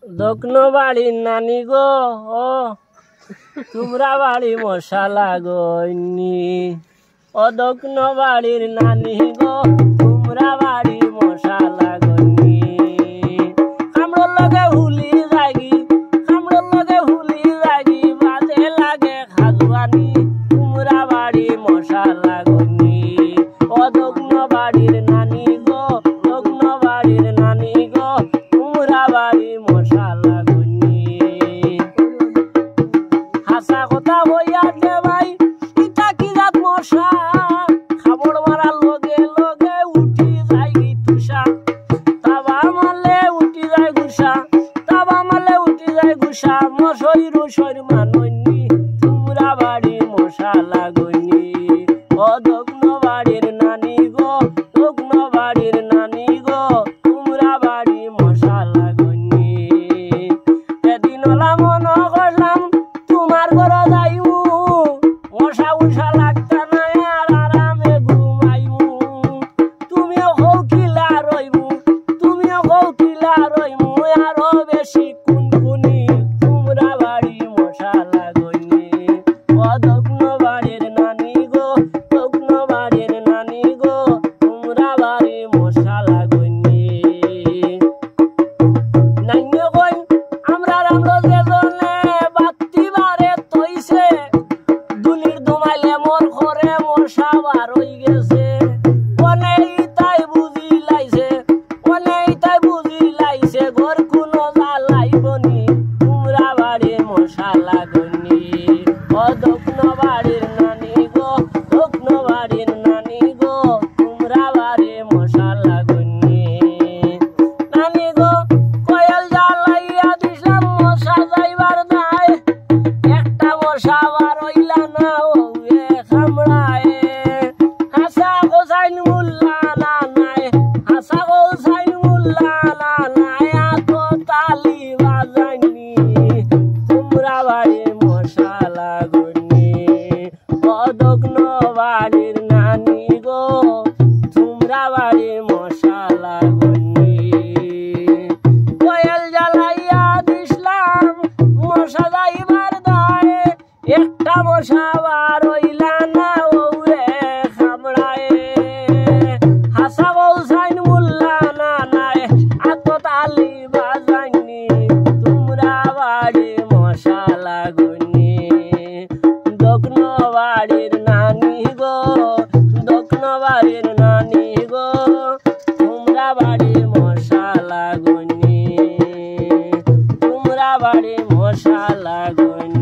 দক্ষিণ বাড়ির নানি গো তোমরা বাড়ি মশালা গইনি ও দক্ষিণ বাড়ির নানি গো তোমরা বাড়ি মশালা গইনি কামড়র লগে হুলি লাগি বাজে লাগে খাজুয়ানি তোমরা বাড়ি মশালা গইনি ও দক্ষিণ বাড়ির নানি গো দক্ষিণ বাড়ির নানি গো তোমরা বাড়ি মশালা গইনি হাসা কথা বইয়া যে ভাই ইটা কি রাত মশা খাবড় মারার লগে লগে উঠি যায় তুষা তাবা মারলে উঠি যায় গুসা মশাই রসর মাননি তোমরা বাড়ি মশালা গইনি ও দক্ষিণ বাড়ির নানি গো দক্ষিণ বাড়ির নানি গো তোমরা বাড়ি মশালা গইনি এদিন ওলা মনে করলাম তোমার ঘর যাইমু মশা উষা লাগতা না আর আরামে ঘুমাইমু তুমিও কৌকিলা রইমু আরো বেশি কুনকুনি তোমরা বাড়ি মশালা গইনি ও দক্ষিণ বাড়ির নানি গো দক্ষিণ বাড়ির নানি গো তোমরা বাড়ি মশালা গইনি নাইনে কই আমরা যেজনে বাতি বারে তইছে দুলির দুমাইলে মোর ঘরে মশা বার হই গেছে অনেই তাই বুঝি লাইছে ঘর কোনো জ্বালাইবনি তোমরা বাড়ি মশালা গইনি ও দক্ষিণ বাড়ির নানি গো দক্ষিণ বাড়ির নানি গো তোমরা বাড়ি মশালা গইনি নানি গো কয়েল জ্বালাইয়া দিলাম মশা যাইবার নাই একটা মশা বার হইলা না ওয়ে খামড়ায় হাসা হোসাইন মুল্লা না নাই হাসা হোসাইন মুল্লা না নাই আত তালি বাজাইনি তোমরা বাড়ি মশালা গইনি ও দক্ষিণ বাড়ির নানি গো তোমরা বাড়ি মশালা গইনি কয়েল জ্বালাইয়া দিলাম মশা যাইবার দায় একটা মশা বার হইলা না ওরে খামড়ায় হাসা হোসাইন মুল্লা না নাই আত তালি বাজাইনি তোমরা বাড়ি মশালা গইনি দক্ষিণ বাড়ির নানি গো দক্ষিণ বাড়ির নানি গো তোমরা বাড়ি মশালা গইনি তোমরা বাড়ি মশালা গইনি।